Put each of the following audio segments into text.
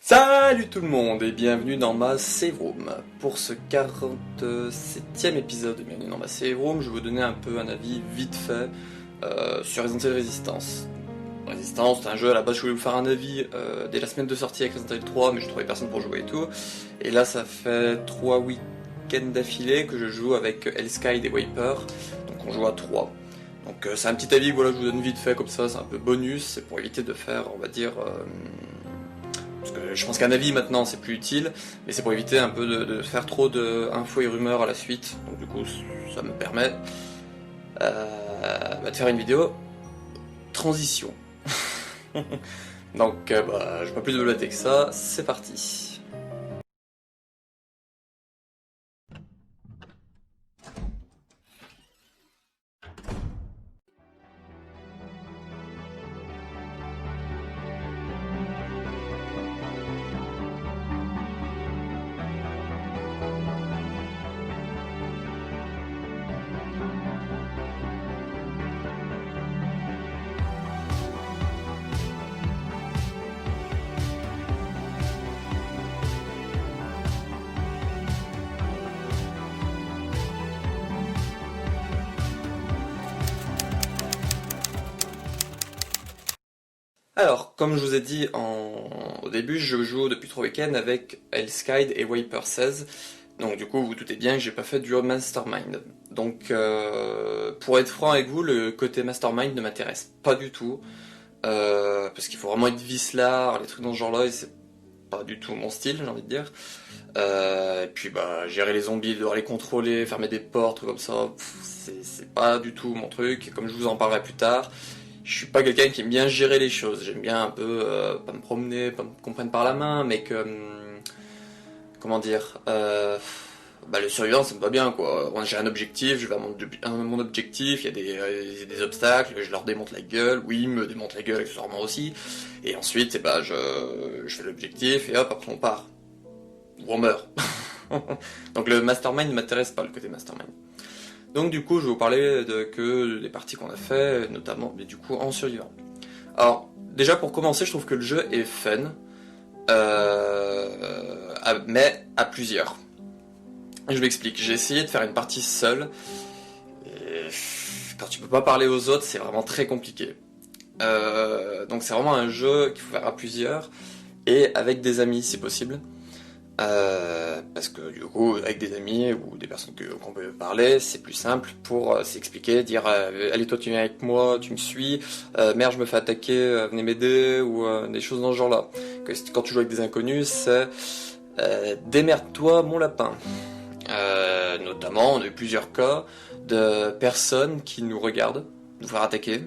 Salut tout le monde et bienvenue dans ma save room. Pour ce 47e épisode de Bienvenue dans ma save room, je vais vous donner un peu un avis vite fait sur Resident Evil Resistance. Resistance, c'est un jeu à la base, je voulais vous faire un avis dès la semaine de sortie avec Resident Evil 3, mais je trouvais personne pour jouer et tout. Et là, ça fait 3 week-ends d'affilée que je joue avec Hellskide et Wiper, donc on joue à 3. Donc c'est un petit avis que voilà, je vous donne vite fait comme ça, c'est un peu bonus, c'est pour éviter de faire, on va dire... parce que je pense qu'un avis maintenant c'est plus utile, mais c'est pour éviter un peu de faire trop d'infos et rumeurs à la suite. Donc du coup ça me permet de faire une vidéo transition. Donc je ne vais pas plus de que ça, c'est parti. Alors, comme je vous ai dit au début, je joue depuis 3 week-ends avec Hellskide et Wiper 16. Donc du coup, vous vous doutez bien que j'ai pas fait du Mastermind. Donc, pour être franc avec vous, le côté Mastermind ne m'intéresse pas du tout. Parce qu'il faut vraiment être vicelard, les trucs dans ce genre-là, et c'est pas du tout mon style, j'ai envie de dire. Et puis, gérer les zombies, devoir les contrôler, fermer des portes, trucs comme ça, c'est pas du tout mon truc. Et comme je vous en parlerai plus tard, je suis pas quelqu'un qui aime bien gérer les choses. J'aime bien un peu pas me promener, pas me comprendre par la main, mais que comment dire, le survivant ça me va bien quoi. Moi, j'ai un objectif, je vais à mon objectif. Il y a des obstacles, je leur démonte la gueule. Oui, ils me démontent la gueule accessoirement aussi. Et ensuite, je fais l'objectif et hop, après on part ou on meurt. Donc le mastermind ne m'intéresse pas, le côté mastermind. Donc du coup, je vais vous parler que des parties qu'on a fait, notamment, mais du coup, en survivant. Alors, déjà pour commencer, je trouve que le jeu est fun, mais à plusieurs. Je m'explique, j'ai essayé de faire une partie seule, et quand tu peux pas parler aux autres, c'est vraiment très compliqué. Donc c'est vraiment un jeu qu'il faut faire à plusieurs, et avec des amis si possible. Parce que du coup, avec des amis ou des personnes qu'on peut parler, c'est plus simple pour s'expliquer, dire allez toi tu viens avec moi, tu me suis, merde je me fais attaquer, venez m'aider, ou des choses dans ce genre-là. Quand tu joues avec des inconnus, c'est démerde-toi mon lapin. Notamment, on a eu plusieurs cas de personnes qui nous regardent, nous faire attaquer.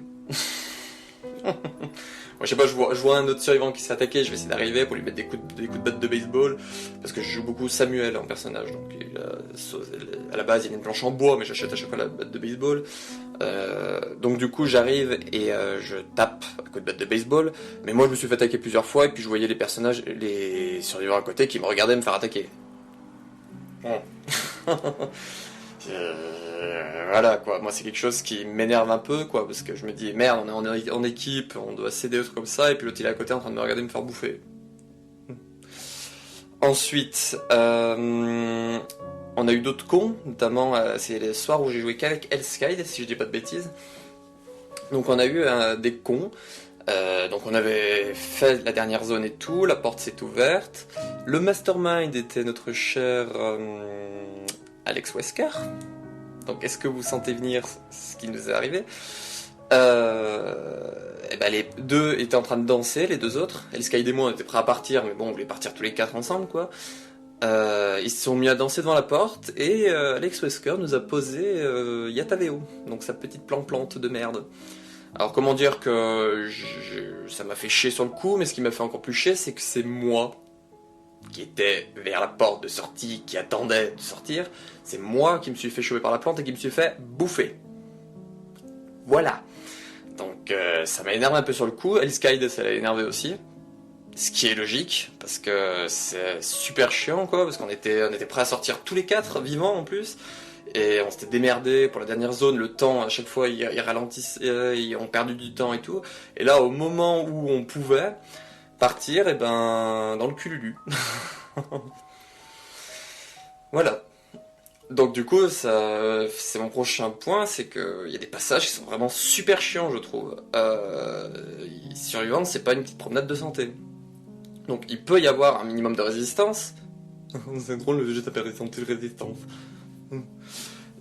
Moi, je sais pas, je vois un autre survivant qui s'est attaqué, je vais essayer d'arriver pour lui mettre des coups de batte de baseball, parce que je joue beaucoup Samuel en personnage, donc à la base il y a une planche en bois, mais j'achète à chaque fois la batte de baseball. Donc du coup j'arrive et je tape un coup de batte de baseball, mais moi je me suis fait attaquer plusieurs fois, et puis je voyais les survivants à côté qui me regardaient me faire attaquer. Bon. Voilà quoi, moi c'est quelque chose qui m'énerve un peu quoi, parce que je me dis merde, on est en équipe, on doit s'aider, autres comme ça, et puis l'autre il est à côté en train de me regarder me faire bouffer. Ensuite, on a eu d'autres cons, notamment c'est les soirs où j'ai joué qu'avec Hellskide, si je dis pas de bêtises. Donc on a eu des cons. Donc on avait fait la dernière zone et tout, la porte s'est ouverte. Le mastermind était notre cher Alex Wesker. Donc est-ce que vous sentez venir ce qui nous est arrivé? Les deux étaient en train de danser, les deux autres. Hellskide et moi on était prêts à partir, mais bon on voulait partir tous les quatre ensemble quoi. Ils se sont mis à danser devant la porte et Alex Wesker nous a posé Yataveo, donc sa petite plante de merde. Alors comment dire que ça m'a fait chier sur le coup, mais ce qui m'a fait encore plus chier, c'est que c'est moi qui était vers la porte de sortie, qui attendait de sortir, c'est moi qui me suis fait choper par la plante et qui me suis fait bouffer. Voilà. Donc ça m'a énervé un peu sur le coup, Hellskide ça l'a énervé aussi. Ce qui est logique, parce que c'est super chiant quoi, parce qu'on était prêts à sortir tous les quatre, vivants en plus. Et on s'était démerdé pour la dernière zone, le temps à chaque fois ils ralentissaient, ils ont perdu du temps et tout. Et là au moment où on pouvait, partir, et ben, dans le cululu. Voilà. Donc du coup, ça, c'est mon prochain point, c'est qu'il y a des passages qui sont vraiment super chiants, je trouve. Survivante, c'est pas une petite promenade de santé. Donc il peut y avoir un minimum de résistance. C'est drôle, le jeu s'appelle résistance.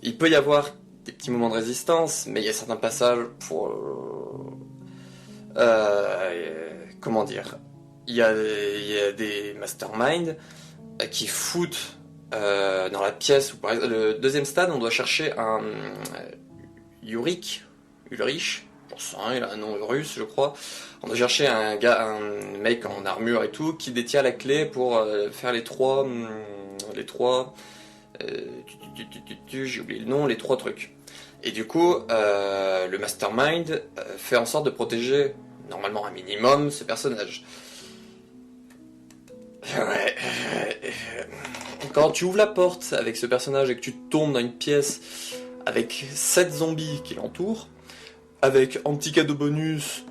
Il peut y avoir des petits moments de résistance, mais il y a certains passages pour... comment dire, il y a des masterminds qui foutent dans la pièce où, par exemple, le deuxième stade, on doit chercher un Ulrich, j'en sais rien, il a un nom russe, je crois. On doit chercher un mec en armure et tout, qui détient la clé pour faire les trois, j'ai oublié le nom, les trois trucs. Et du coup, le mastermind fait en sorte de protéger, normalement un minimum, ce personnage. Ouais. Quand tu ouvres la porte avec ce personnage et que tu tombes dans une pièce avec 7 zombies qui l'entourent, avec en petit cadeau bonus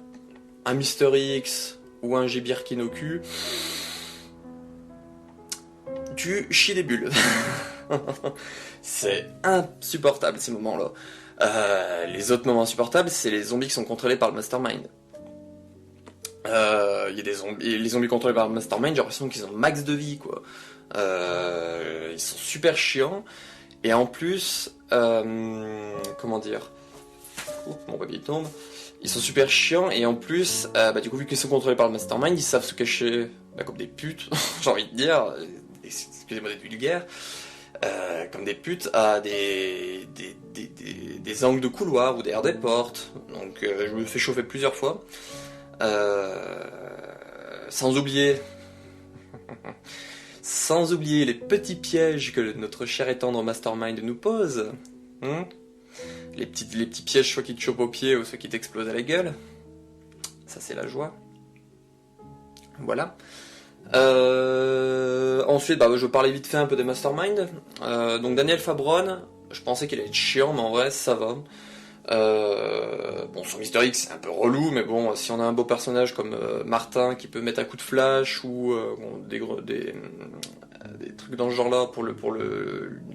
un Mister X ou un G-Birkin au cul, tu chies des bulles. C'est insupportable ces moments-là. Les autres moments insupportables, c'est les zombies qui sont contrôlés par le mastermind. Il y a des zombies, les zombies contrôlés par le mastermind, j'ai l'impression qu'ils ont max de vie, quoi. Ils sont super chiants. Et en plus, comment dire, mon papier tombe. Ils sont super chiants et en plus, du coup, vu qu'ils sont contrôlés par le mastermind, ils savent se cacher comme des putes, j'ai envie de dire, excusez-moi d'être vulgaire, comme des putes à des angles de couloir ou derrière des portes. Donc je me fais chauffer plusieurs fois. Sans oublier les petits pièges que notre cher et tendre mastermind nous pose. Les petits pièges, soit qui te chopent au pied ou soit qui t'explosent à la gueule. Ça, c'est la joie. Voilà. Ensuite, je vais parler vite fait un peu des masterminds. Donc Daniel Fabron, je pensais qu'il allait être chiant, mais en vrai, ça va. Son Mister X c'est un peu relou, mais bon, si on a un beau personnage comme Martin qui peut mettre un coup de flash ou des trucs dans ce genre-là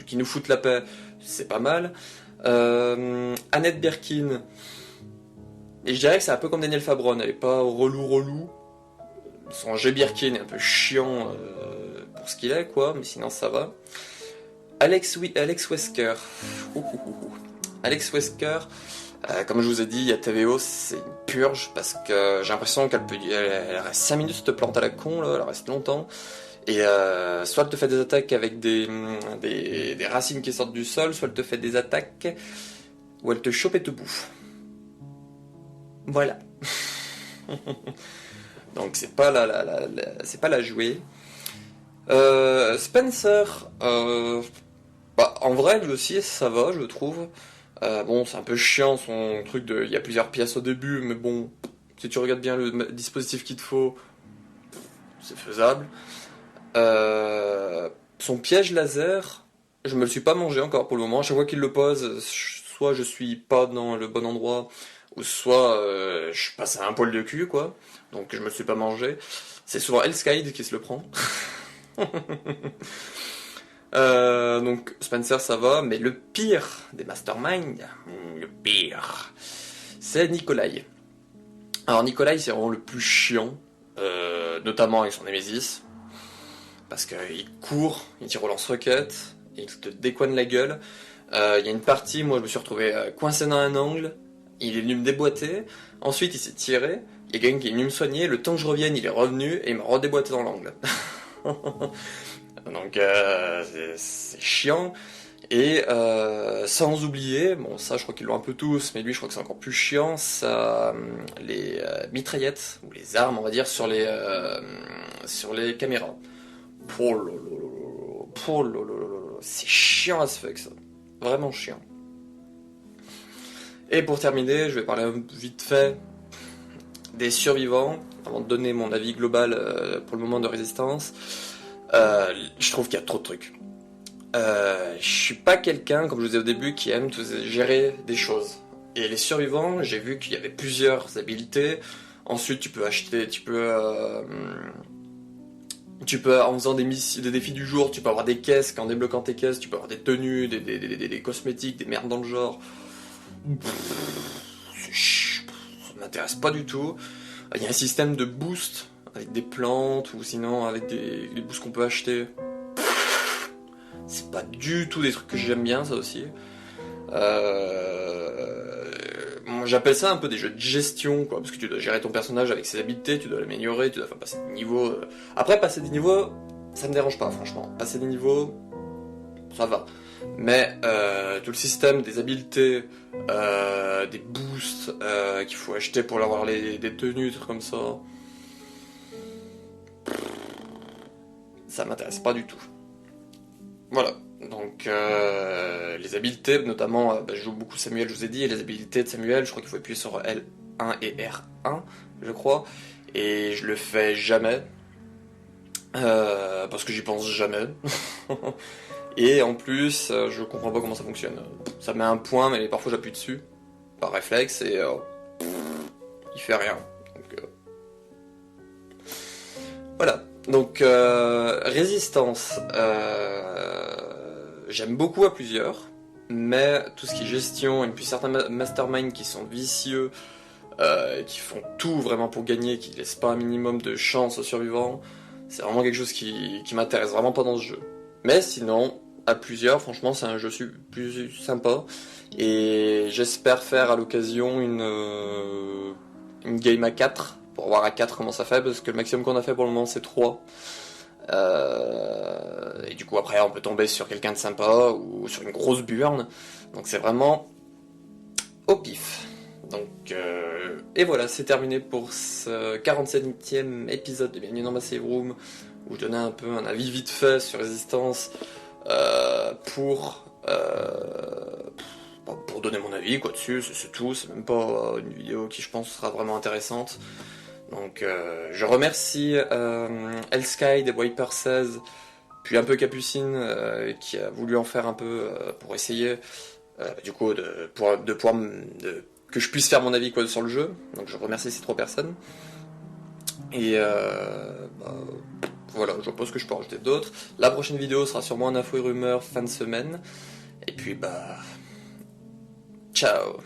qui nous foutent la paix, c'est pas mal. Annette Birkin, et je dirais que c'est un peu comme Daniel Fabron, elle est pas relou. Son G Birkin est un peu chiant pour ce qu'il est, quoi, mais sinon ça va. Alex Wesker. Alex Wesker, comme je vous ai dit, il y a TVO, c'est une purge parce que j'ai l'impression elle reste 5 minutes te plante à la con, là, elle reste longtemps. Et soit elle te fait des attaques avec des racines qui sortent du sol, soit elle te fait des attaques où elle te chope et te bouffe. Voilà. Donc c'est pas c'est pas la jouer. Spencer, en vrai lui aussi ça va, je trouve. C'est un peu chiant son truc de. Il y a plusieurs pièces au début, mais bon, si tu regardes bien le dispositif qu'il te faut, c'est faisable. Son piège laser, je me le suis pas mangé encore pour le moment. À chaque fois qu'il le pose, soit je suis pas dans le bon endroit, ou soit je passe à un poil de cul, quoi. Donc je me le suis pas mangé. C'est souvent Elskide qui se le prend. Donc Spencer ça va, mais le pire des masterminds, c'est Nikolai. Alors Nikolai c'est vraiment le plus chiant, notamment avec son Nemesis, parce qu'il court, il tire au lance-roquettes, il te décoine la gueule. Il y a une partie, moi je me suis retrouvé coincé dans un angle, il est venu me déboîter, ensuite il s'est tiré, il y a quelqu'un qui est venu me soigner, le temps que je revienne il est revenu et il m'a redéboîté dans l'angle. Donc c'est chiant. Et sans oublier, bon ça je crois qu'ils l'ont un peu tous, mais lui je crois que c'est encore plus chiant, ça, les mitraillettes, ou les armes on va dire, sur les caméras. C'est chiant à ce fuck ça. Vraiment chiant. Et pour terminer, je vais parler vite fait des survivants, avant de donner mon avis global pour le moment de résistance. Je trouve qu'il y a trop de trucs. Je suis pas quelqu'un, comme je vous disais au début, qui aime gérer des choses. Et les survivants, j'ai vu qu'il y avait plusieurs habilités. Ensuite, tu peux acheter, en faisant des défis du jour, tu peux avoir des caisses, qu'en débloquant tes caisses, tu peux avoir des tenues, des cosmétiques, des merdes dans le genre. Ça m'intéresse pas du tout. Il y a un système de boost avec des plantes ou sinon avec des boosts qu'on peut acheter. C'est pas du tout des trucs que j'aime bien, ça aussi. J'appelle ça un peu des jeux de gestion, quoi, parce que tu dois gérer ton personnage avec ses habiletés, tu dois l'améliorer, tu dois faire passer des niveaux. Après, passer des niveaux, ça me dérange pas, franchement. Passer des niveaux, ça va. Mais tout le système des habiletés, des boosts qu'il faut acheter pour avoir des tenues, des trucs comme ça m'intéresse pas du tout. Voilà. Donc les habiletés, notamment, je joue beaucoup Samuel, je vous ai dit, et les habiletés de Samuel, je crois qu'il faut appuyer sur L1 et R1, je crois, et je le fais jamais, parce que j'y pense jamais. Et en plus, je comprends pas comment ça fonctionne. Ça met un point, mais parfois j'appuie dessus, par réflexe, et il fait rien. Donc, voilà. Donc, résistance, j'aime beaucoup à plusieurs, mais tout ce qui est gestion, et puis certains masterminds qui sont vicieux, qui font tout vraiment pour gagner, qui laissent pas un minimum de chance aux survivants, c'est vraiment quelque chose qui m'intéresse vraiment pas dans ce jeu. Mais sinon, à plusieurs, franchement, c'est un jeu plus sympa, et j'espère faire à l'occasion une game à 4, pour voir à 4 comment ça fait, parce que le maximum qu'on a fait pour le moment c'est 3. Et du coup après on peut tomber sur quelqu'un de sympa ou sur une grosse burn, donc c'est vraiment au pif. Donc et voilà, c'est terminé pour ce 47e épisode de Bienvenue dans ma save room, où je donnais un peu un avis vite fait sur Résistance, pour donner mon avis quoi dessus, c'est tout, c'est même pas une vidéo qui je pense sera vraiment intéressante. Donc je remercie Elskide et Wiper16, puis un peu Capucine qui a voulu en faire un peu pour essayer du coup que je puisse faire mon avis quoi sur le jeu. Donc je remercie ces 3 personnes. Et voilà, je pense que je peux en rajouter d'autres. La prochaine vidéo sera sûrement un info et rumeur fin de semaine. Et puis ciao.